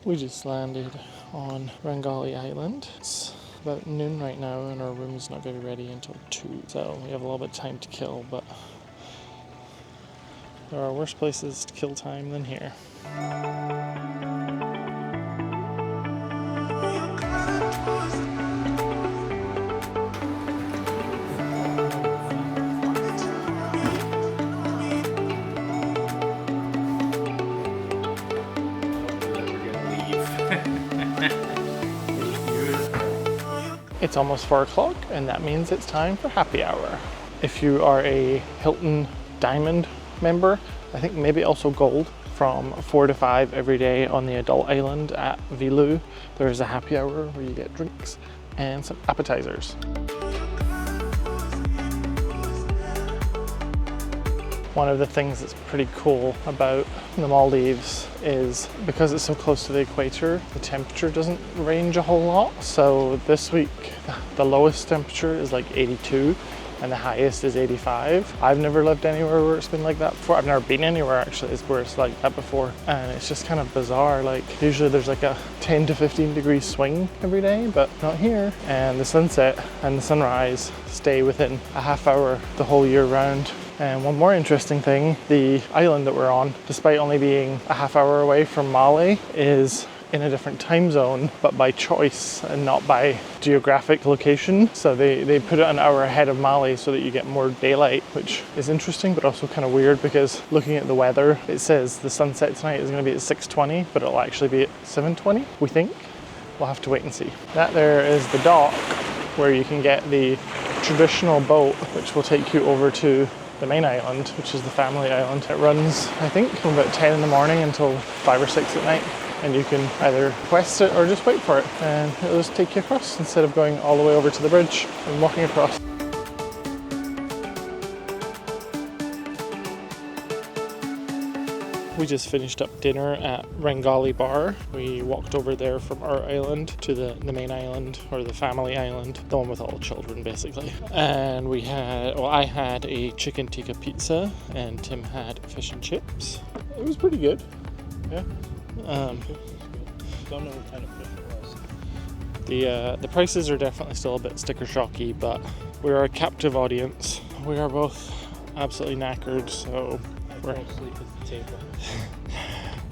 We just landed on Rangali Island. It's about noon right now and our room's not going to be ready until 2. So we have a little bit of time to kill, but there are worse places to kill time than here. It's almost 4 o'clock and that means it's time for happy hour. If you are a Hilton Diamond member, I think maybe also Gold, from 4 to 5 every day on the adult island at Vilu, there's a happy hour where you get drinks and some appetizers. One of the things that's pretty cool about the Maldives is because it's so close to the equator, the temperature doesn't range a whole lot. So this week, the lowest temperature is like 82 and the highest is 85. I've never lived anywhere where it's been like that before. I've never been anywhere actually where it's like that before. And it's just kind of bizarre. Like usually there's like a 10 to 15 degree swing every day, but not here. And the sunset and the sunrise stay within a half hour the whole year round. And one more interesting thing, the island that we're on, despite only being a half hour away from Mali, is in a different time zone, but by choice and not by geographic location. So they put it an hour ahead of Mali so that you get more daylight, which is interesting, but also kind of weird because looking at the weather, it says the sunset tonight is going to be at 6:20, but it'll actually be at 7:20, we think. We'll have to wait and see. That there is the dock where you can get the traditional boat, which will take you over to the main island, which is the family island. It runs, I think, from about 10 in the morning until 5 or 6 at night. And you can either request it or just wait for it. And it'll just take you across instead of going all the way over to the bridge and walking across. We just finished up dinner at Rangali Bar. We walked over there from our island to the main island, or the family island, the one with all the children basically. And we had, well, I had a chicken tikka pizza and Tim had fish and chips. It was pretty good. Yeah. Don't know what kind of fish it was. The prices are definitely still a bit sticker shocky, but we're a captive audience. We are both absolutely knackered, so I fell asleep at the table.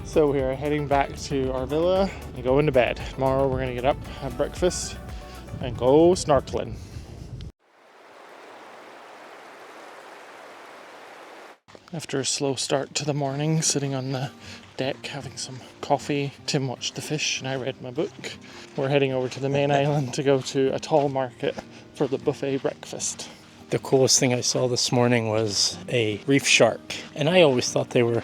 So we are heading back to our villa and going to bed. Tomorrow we're going to get up, have breakfast, and go snorkeling. After a slow start to the morning, sitting on the deck having some coffee, Tim watched the fish and I read my book. We're heading over to the main island to go to a tall market for the buffet breakfast. The coolest thing I saw this morning was a reef shark. And I always thought they were,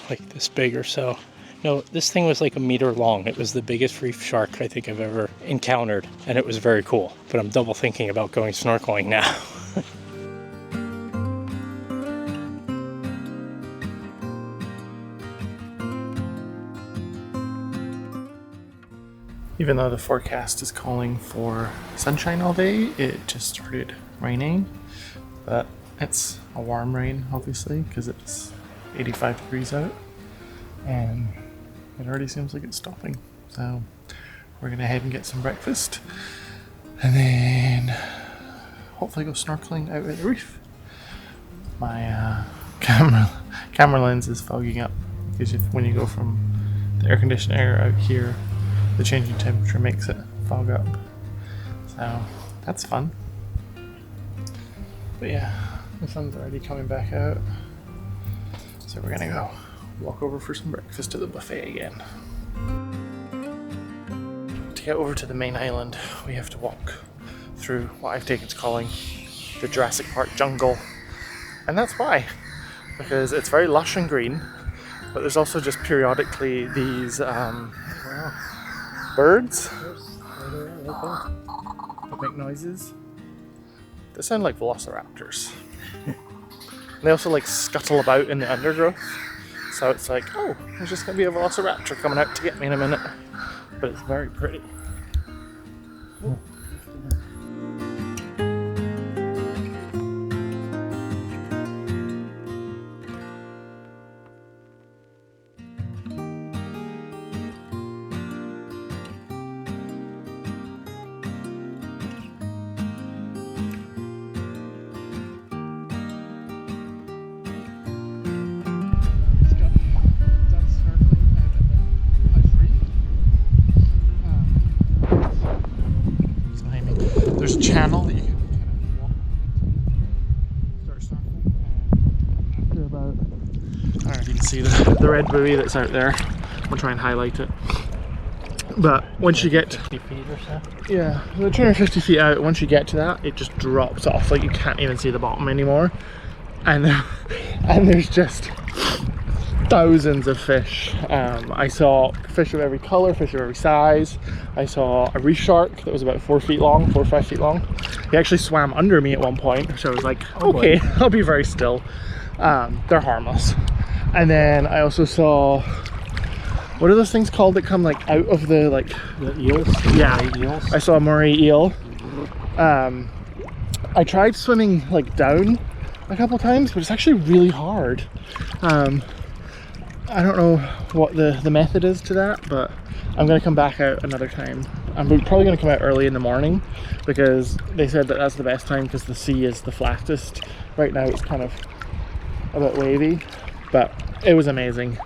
like this big or so. No, this thing was like 1 meter long. It was the biggest reef shark I think I've ever encountered. And it was very cool. But I'm double thinking about going snorkeling now. Even though the forecast is calling for sunshine all day, it just started raining. But it's a warm rain, obviously, because it's 85 degrees out. And it already seems like it's stopping. So we're going to head and get some breakfast. And then hopefully go snorkeling out at the reef. My camera lens is fogging up. Because when you go from the air conditioned air out here, the changing temperature makes it fog up. So that's fun. But yeah, the sun's already coming back out. So we're gonna go walk over for some breakfast at the buffet again. To get over to the main island, we have to walk through what I've taken to calling the Jurassic Park jungle. And that's why. Because it's very lush and green, but there's also just periodically these birds that make noises. They sound like velociraptors. They also like scuttle about in the undergrowth. So it's like, oh, there's just gonna be a velociraptor coming out to get me in a minute. But it's very pretty. channel that you can kind of walk into, start snorkeling. And after about, I don't know if you can see the red buoy that's out there. I'll try and highlight it. But once you get 50 feet or so? Yeah, about 250 feet out, once you get to that, it just drops off. Like, you can't even see the bottom anymore. And there's just thousands of fish. I saw fish of every color, fish of every size. I saw a reef shark that was about 4 feet long, 4 or 5 feet long. He actually swam under me at one point, so I was like, okay, I'll be very still. They're harmless. And then I also saw, what are those things called that come like out of the eels? Yeah, Eels. I saw a moray eel. I tried swimming like down a couple times, but it's actually really hard. I don't know what the method is to that, but I'm gonna come back out another time. I'm probably gonna come out early in the morning because they said that that's the best time because the sea is the flattest. Right now it's kind of a bit wavy, but it was amazing.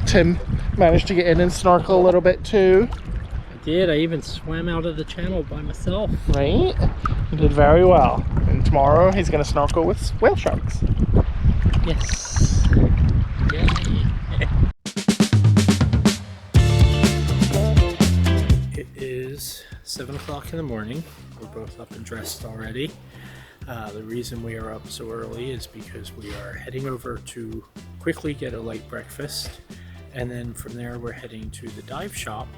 Tim managed to get in and snorkel a little bit too. I did. I even swam out of the channel by myself. Right? He did very well. And tomorrow he's going to snorkel with whale sharks. Yes. Yay. It is 7 o'clock in the morning. We're both up and dressed already. The reason we are up so early is because we are heading over to quickly get a light breakfast, and then from there we're heading to the dive shop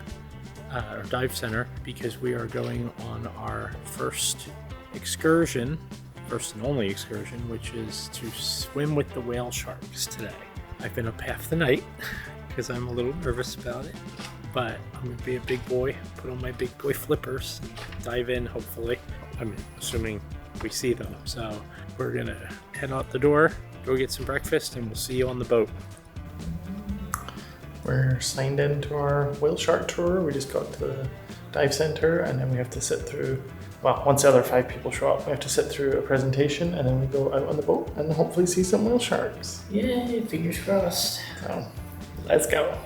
or dive center because we are going on our first excursion, first and only excursion, which is to swim with the whale sharks today. I've been up half the night because I'm a little nervous about it, but I'm gonna be a big boy, put on my big boy flippers, and dive in hopefully. I'm assuming we see them. So we're gonna head out the door, go get some breakfast, and we'll see you on the boat. We're signed into our whale shark tour. We just got to the dive center and then we have to sit through, well, once the other 5 people show up, we have to sit through a presentation and then we go out on the boat and hopefully see some whale sharks. Yay, fingers crossed. So, let's go.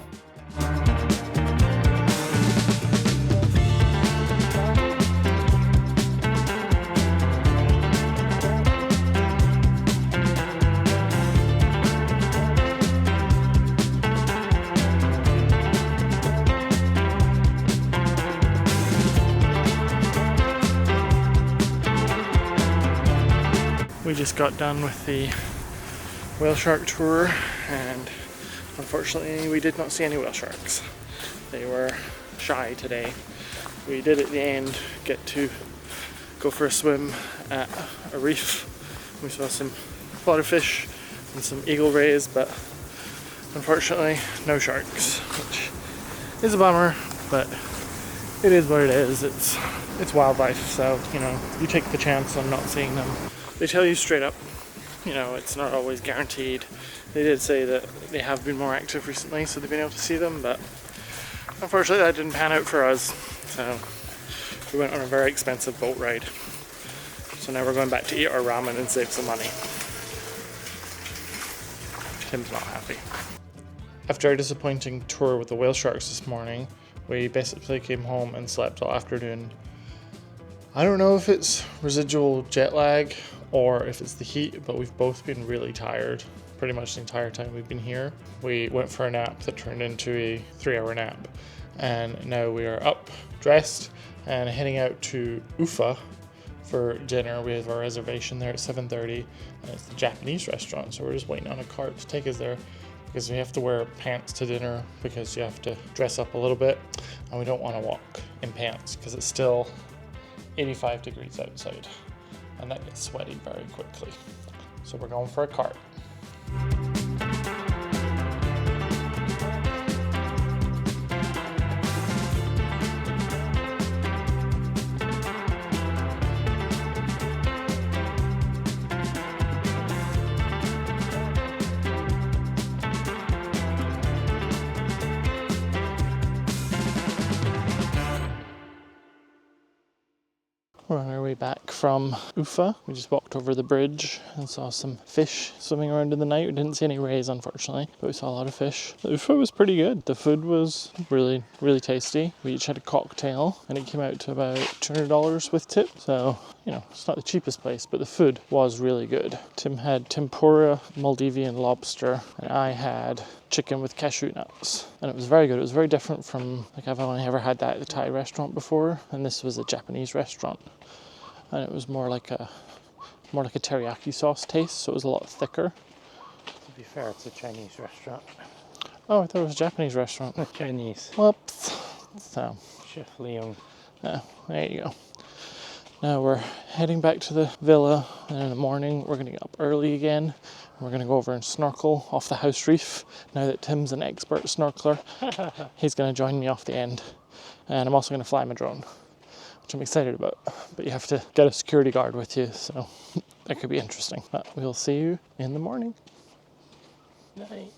We just got done with the whale shark tour and unfortunately we did not see any whale sharks. They were shy today. We did at the end get to go for a swim at a reef. We saw some flutterfish and some eagle rays, but unfortunately no sharks, which is a bummer, but it is what it is. It's wildlife, so you know, you take the chance on not seeing them. They tell you straight up, you know, it's not always guaranteed. They did say that they have been more active recently, so they've been able to see them, but unfortunately that didn't pan out for us. So we went on a very expensive boat ride. So now we're going back to eat our ramen and save some money. Tim's not happy. After our disappointing tour with the whale sharks this morning, we basically came home and slept all afternoon. I don't know if it's residual jet lag or if it's the heat, but we've both been really tired pretty much the entire time we've been here. We went for a nap that turned into a 3-hour nap, and now we are up, dressed, and heading out to Ufa for dinner. We have our reservation there at 7:30, and it's the Japanese restaurant, so we're just waiting on a cart to take us there because we have to wear pants to dinner because you have to dress up a little bit, and we don't want to walk in pants because it's still 85 degrees outside and that gets sweaty very quickly. So we're going for a cart. We're on our way back from Ufa. We just walked over the bridge and saw some fish swimming around in the night. We didn't see any rays, unfortunately, but we saw a lot of fish. Ufa was pretty good. The food was really, really tasty. We each had a cocktail and it came out to about $200 with tip. So, you know, it's not the cheapest place, but the food was really good. Tim had tempura, Maldivian lobster, and I had chicken with cashew nuts, and it was very good. It was very different from, like, I've only ever had that at the Thai restaurant before, and this was a Japanese restaurant, and it was more like a teriyaki sauce taste, so it was a lot thicker. To be fair, it's a Chinese restaurant. Oh, I thought it was a Japanese restaurant. Chinese. Whoops. So, Chef Leung. yeah, there you go. Now we're heading back to the villa, and in the morning we're going to get up early again. We're going to go over and snorkel off the house reef. Now that Tim's an expert snorkeler, he's going to join me off the end. And I'm also going to fly my drone, which I'm excited about. But you have to get a security guard with you, so that could be interesting. But we'll see you in the morning. Night.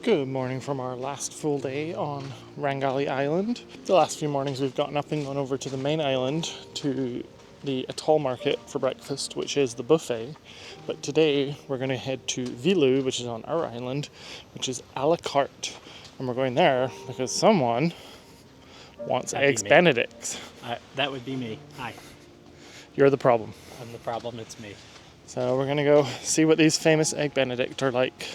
Good morning from our last full day on Rangali Island. The last few mornings we've gotten up and gone over to the main island to the atoll market for breakfast, which is the buffet. But today we're going to head to Vilu, which is on our island, which is a la carte. And we're going there because someone wants eggs Benedict. That would be me. Hi. You're the problem. I'm the problem, it's me. So we're going to go see what these famous egg Benedict are like.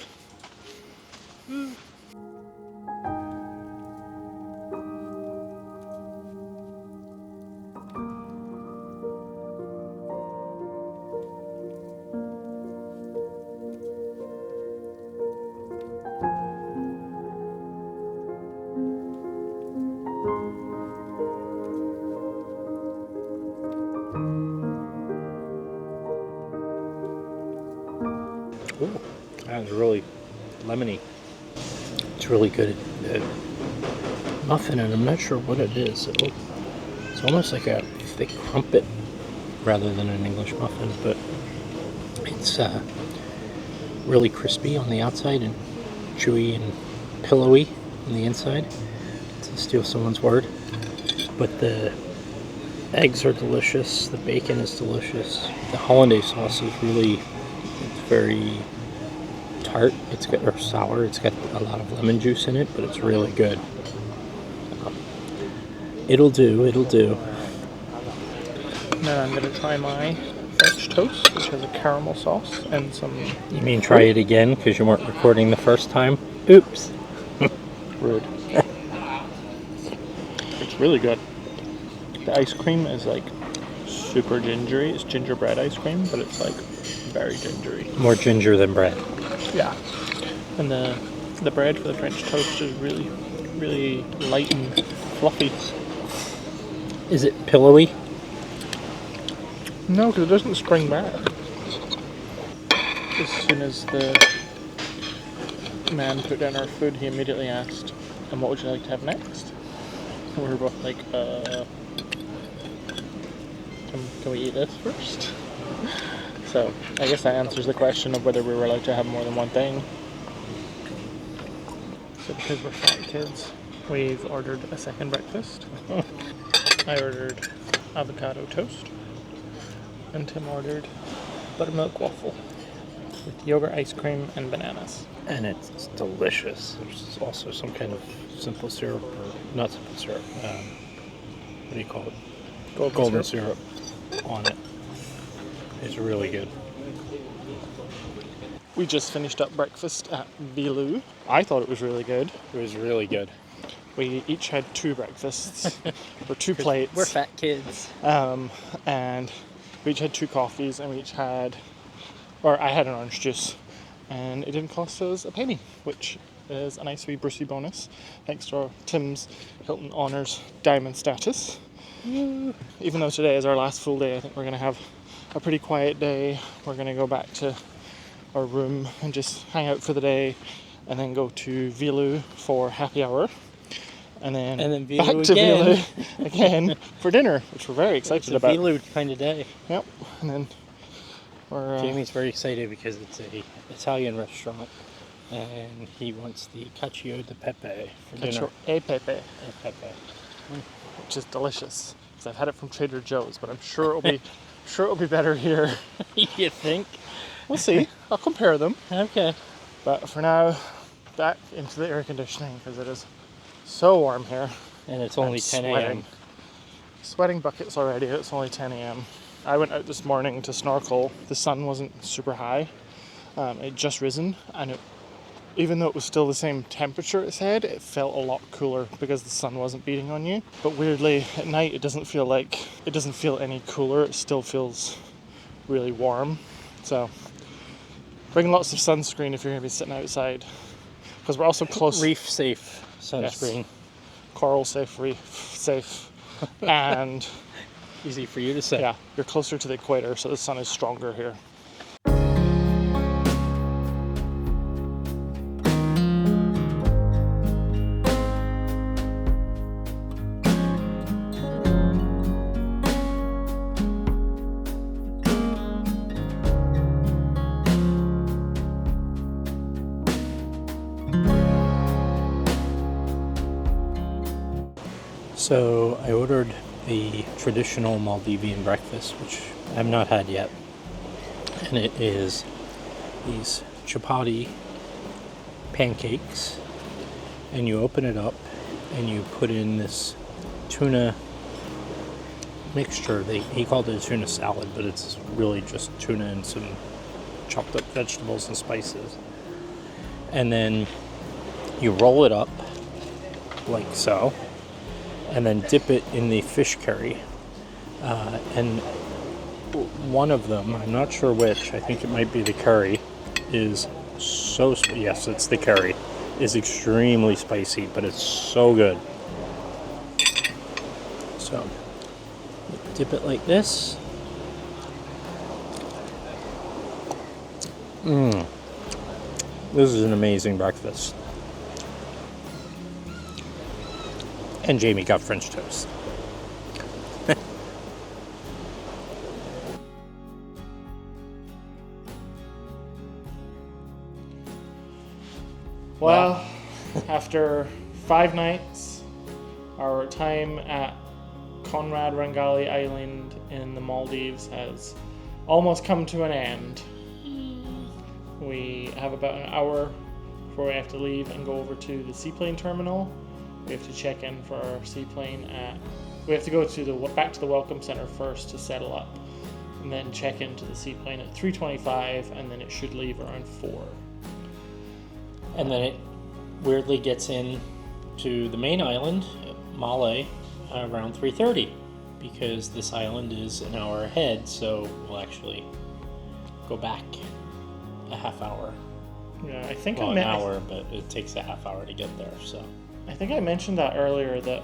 Ooh, that was really lemony. It's really good. Muffin, and I'm not sure what it is. It's almost like a thick crumpet rather than an English muffin, but it's really crispy on the outside and chewy and pillowy on the inside, to steal someone's word. But the eggs are delicious, the bacon is delicious, the hollandaise sauce is really, it's very tart, or sour, it's got a lot of lemon juice in it, but it's really good. It'll do. Now I'm going to try my French toast, which has a caramel sauce and some... You mean try it again because you weren't recording the first time? Oops. Rude. It's really good. The ice cream is like super gingery. It's gingerbread ice cream, but it's like very gingery. More ginger than bread. Yeah. And the bread for the French toast is really, really light and fluffy. Is it pillowy? No, because it doesn't spring back. As soon as the man put down our food, he immediately asked, "And what would you like to have next?" And we were both like, can we eat this first? So, I guess that answers the question of whether we were allowed to have more than one thing. So because we're fat kids, we've ordered a second breakfast. I ordered avocado toast, and Tim ordered buttermilk waffle with yogurt ice cream and bananas. And it's delicious. There's also some kind of simple syrup, or not simple syrup, what do you call it? Golden syrup on it. It's really good. We just finished up breakfast at Vilu. I thought it was really good. It was really good. We each had 2 breakfasts, or 2 plates. We're fat kids. And we each had 2 coffees, and I had an orange juice, and it didn't cost us a penny, which is a nice wee Brucey bonus, thanks to our Tim's Hilton Honours Diamond status. Even though today is our last full day, I think we're going to have a pretty quiet day. We're going to go back to our room and just hang out for the day, and then go to Vilu for happy hour, and then Vilu back to again. Vilu again for dinner, which we're very excited about. It's a Vilu kind of day. Yep, and then Jamie's very excited because it's a Italian restaurant, and he wants the cacio de pepe for dinner. Cacio e pepe, E pepe. which is delicious. Because I've had it from Trader Joe's, but I'm sure it'll be better here. You think? We'll see. I'll compare them. Okay. But for now, back into the air conditioning because it is so warm here. And it's only 10 a.m. Sweating buckets already. It's only 10 a.m. I went out this morning to snorkel. The sun wasn't super high. It just risen, and even though it was still the same temperature it said, it felt a lot cooler because the sun wasn't beating on you. But weirdly, at night it doesn't feel any cooler. It still feels really warm. So bring lots of sunscreen if you're going to be sitting outside, because we're also close. Reef safe sunscreen. Yes. Coral safe, reef safe, and Easy for you to say. yeah, you're closer to the equator, so the sun is stronger here. So I ordered the traditional Maldivian breakfast, which I have not had yet. And it is these chapati pancakes. And you open it up and you put in this tuna mixture. He called it a tuna salad, but it's really just tuna and some chopped up vegetables and spices. And then you roll it up like so, and then dip it in the fish curry. And one of them, I'm not sure which, I think it might be the curry, is so, yes, it's the curry, is extremely spicy, but it's so good. So, dip it like this. This is an amazing breakfast. And Jamie got French toast. Well, after 5 nights, our time at Conrad Rangali Island in the Maldives has almost come to an end. We have about an hour before we have to leave and go over to the seaplane terminal. We have to check in for our seaplane we have to go back to the Welcome Center first to settle up, and then check into the seaplane at 3:25, and then it should leave around 4. And then it weirdly gets in to the main island, Malé, around 3:30, because this island is an hour ahead, so we'll actually go back a half hour. Yeah, I think an hour, but it takes a half hour to get there, so. I think I mentioned that earlier, that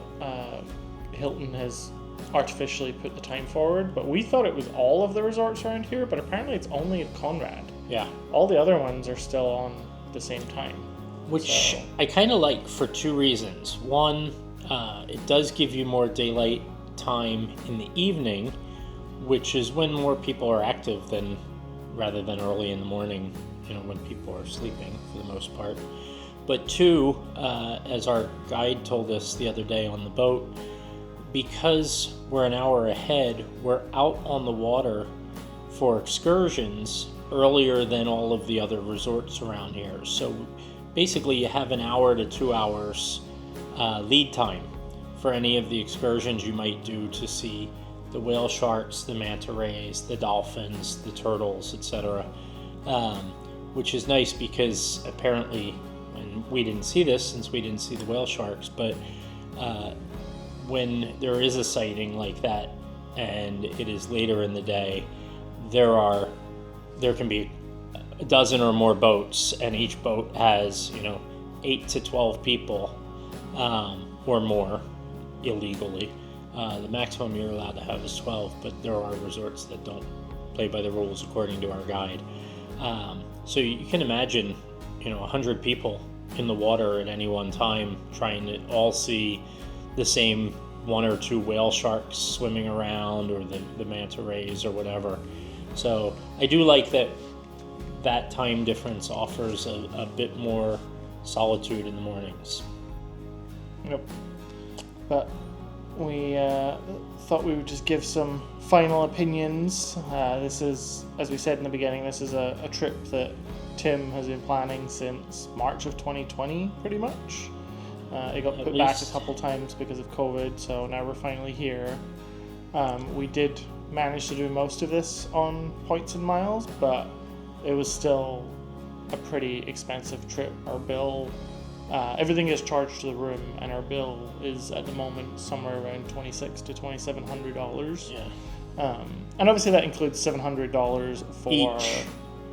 Hilton has artificially put the time forward, but we thought it was all of the resorts around here, but apparently it's only at Conrad. Yeah. All the other ones are still on the same time. Which I kind of like for 2 reasons. One, it does give you more daylight time in the evening, which is when more people are active rather than early in the morning, when people are sleeping for the most part. But 2, as our guide told us the other day on the boat, because we're an hour ahead, we're out on the water for excursions earlier than all of the other resorts around here. So basically you have an hour to 2 hours lead time for any of the excursions you might do to see the whale sharks, the manta rays, the dolphins, the turtles, etc. Which is nice because apparently when we didn't see this since we didn't see the whale sharks, but when there is a sighting like that and it is later in the day, there can be a dozen or more boats, and each boat has 8 to 12 people or more illegally. The maximum you're allowed to have is 12, but there are resorts that don't play by the rules according to our guide. So you can imagine 100 people in the water at any one time trying to all see the same 1 or 2 whale sharks swimming around, or the manta rays or whatever. So I do like that time difference offers a bit more solitude in the mornings. Yep. But we thought we would just give some final opinions. This is, as we said in the beginning, this is a trip that Tim has been planning since March of 2020, pretty much. It got put back a couple times because of COVID, so now we're finally here. We did manage to do most of this on points and miles, but it was still a pretty expensive trip. Our bill, everything is charged to the room, and our bill is at the moment somewhere around $2,600 to $2,700. Yeah. And obviously that includes $700 for each,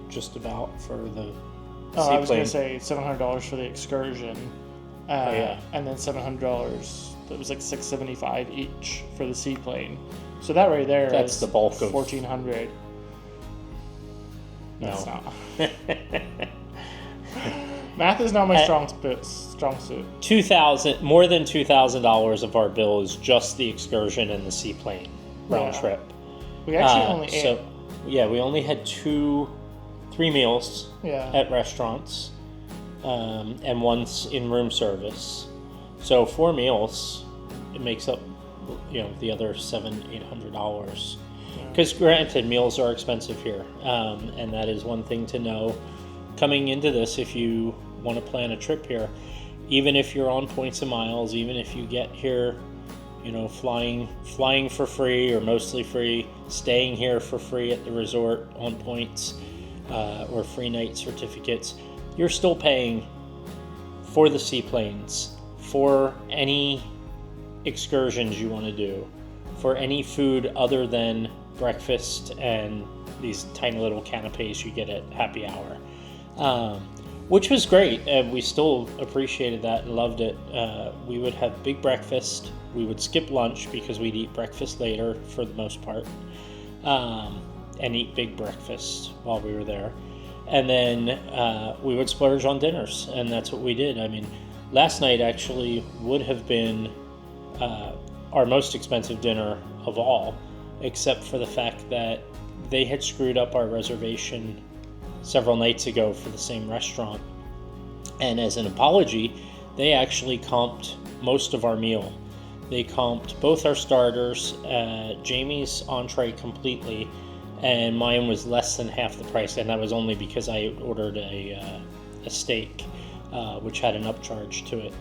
just about, for the I was going to say $700 for the excursion, yeah. and then $700. That was like $675 each for the seaplane. So that right there, that's is the bulk of $1,400. No. That's not. Math is not my strong suit. More than $2,000 of our bill is just the excursion and the seaplane round trip. We actually only ate. We only had 3 meals at restaurants, and once in room service. So 4 meals, it makes up the other $700-800. Because granted, meals are expensive here, and that is one thing to know coming into this. If you want to plan a trip here, even if you're on points and miles, even if you get here, flying for free or mostly free, staying here for free at the resort on points or free night certificates, you're still paying for the seaplanes, for any excursions you want to do, for any food other than breakfast and these tiny little canapes you get at happy hour, which was great. We still appreciated that and loved it. We would have big breakfast. We would skip lunch because we'd eat breakfast later for the most part, and eat big breakfast while we were there. And then we would splurge on dinners, and that's what we did. I mean, last night actually would have been our most expensive dinner of all, except for the fact that they had screwed up our reservation several nights ago for the same restaurant. And as an apology, they actually comped most of our meal. They comped both our starters, Jamie's entree completely, and mine was less than half the price, and that was only because I ordered a steak, which had an upcharge to it.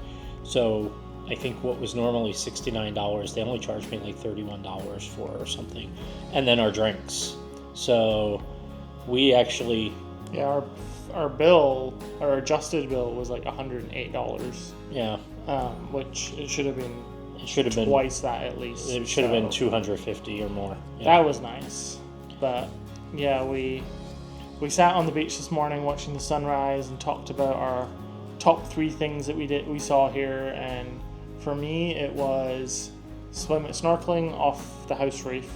So I think what was normally $69, they only charged me like $31 for or something. And then our drinks. So we actually... Yeah, our bill, our adjusted bill was like $108. Yeah. Which it should have been twice that at least. It should have been $250 or more. Yeah. That was nice. But yeah, we sat on the beach this morning watching the sunrise and talked about our top 3 things that we saw here. And for me, it was snorkeling off the house reef.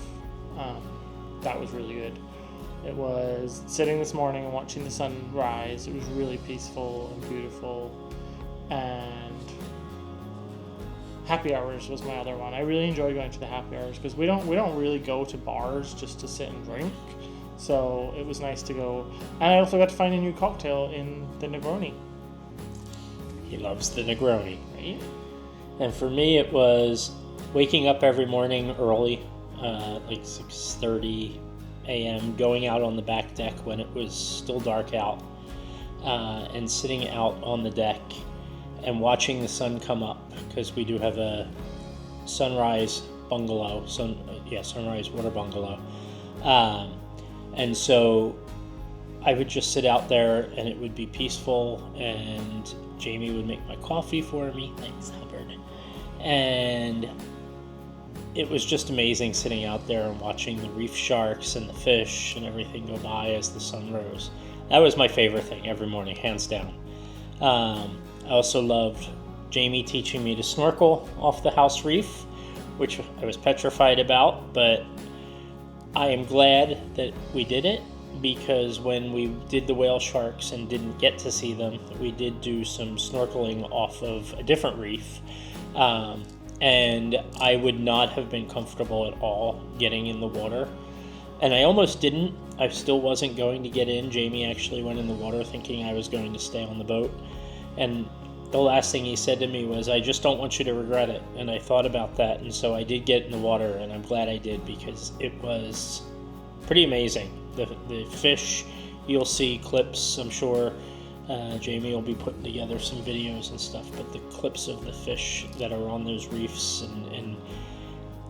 That was really good. It was sitting this morning and watching the sunrise. It was really peaceful and beautiful. And happy hours was my other one. I really enjoy going to the happy hours because we don't really go to bars just to sit and drink. So it was nice to go. And I also got to find a new cocktail in the Negroni. He loves the Negroni. Right? And for me, it was waking up every morning early, like 6:30 a.m., going out on the back deck when it was still dark out, and sitting out on the deck and watching the sun come up, because we do have a sunrise bungalow, sunrise water bungalow. And so I would just sit out there and it would be peaceful, and Jamie would make my coffee for me. Thanks, Hubbard. And it was just amazing sitting out there and watching the reef sharks and the fish and everything go by as the sun rose. That was my favorite thing every morning, hands down. I also loved Jamie teaching me to snorkel off the house reef, which I was petrified about, but I am glad that we did it, because when we did the whale sharks and didn't get to see them, we did do some snorkeling off of a different reef. And I would not have been comfortable at all getting in the water. And I almost didn't. I still wasn't going to get in. Jamie actually went in the water thinking I was going to stay on the boat. And the last thing he said to me was, "I just don't want you to regret it." And I thought about that. And so I did get in the water, and I'm glad I did, because it was pretty amazing. The fish, you'll see clips, I'm sure. Jamie will be putting together some videos and stuff, but the clips of the fish that are on those reefs and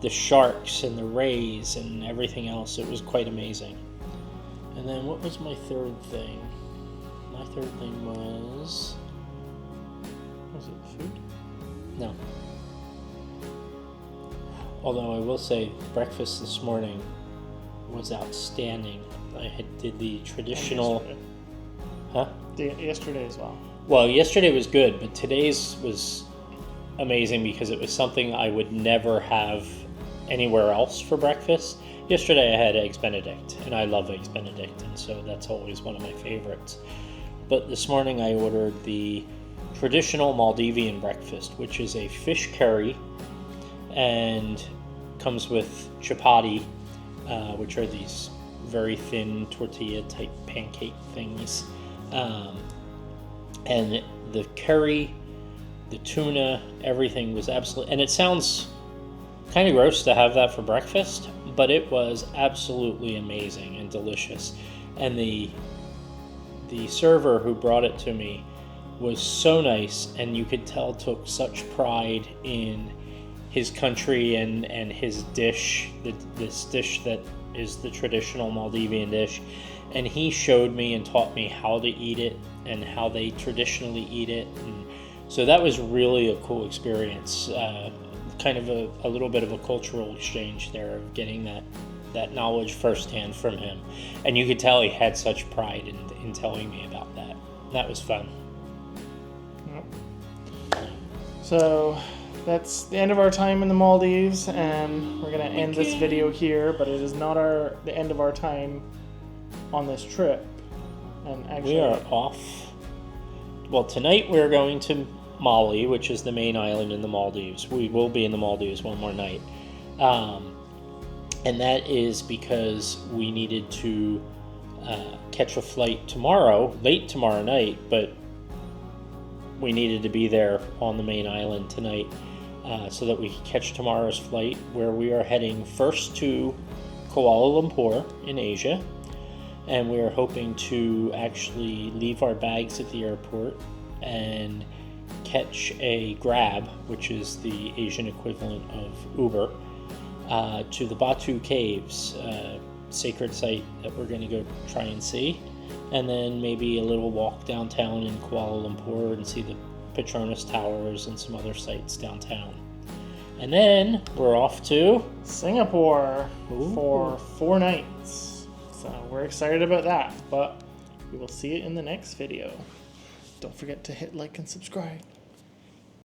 the sharks and the rays and everything else, it was quite amazing. And then what was my third thing? My third thing was it food? No. Although I will say, breakfast this morning was outstanding. I did the traditional... Huh? Yesterday as well. Well, yesterday was good, but today's was amazing because it was something I would never have anywhere else for breakfast. Yesterday I had Eggs Benedict, and I love Eggs Benedict, and so that's always one of my favorites. But this morning I ordered the traditional Maldivian breakfast, which is a fish curry and comes with chapati, which are these very thin tortilla type pancake things. And the curry, the tuna, everything was absolutely, and it sounds kind of gross to have that for breakfast, but it was absolutely amazing and delicious. And the server who brought it to me was so nice, and you could tell took such pride in his country and his dish, this dish that is the traditional Maldivian dish. And he showed me and taught me how to eat it and how they traditionally eat it. And so that was really a cool experience, kind of a little bit of a cultural exchange there, of getting that knowledge firsthand from him. And you could tell he had such pride in telling me about that. That was fun. Yep. So that's the end of our time in the Maldives, and we're going to end this video here, but it is not the end of our time on this trip. And actually, we are off. Well, tonight we're going to Mali, which is the main island in the Maldives. We will be in the Maldives one more night. And that is because we needed to catch a flight tomorrow, late tomorrow night, but we needed to be there on the main island tonight so that we could catch tomorrow's flight, where we are heading first to Kuala Lumpur in Asia. And we are hoping to actually leave our bags at the airport and catch a Grab, which is the Asian equivalent of Uber, to the Batu Caves, sacred site that we're going to go try and see. And then maybe a little walk downtown in Kuala Lumpur and see the Petronas Towers and some other sites downtown. And then we're off to Singapore Ooh. for 4 nights. So we're excited about that, but we will see it in the next video. Don't forget to hit like and subscribe.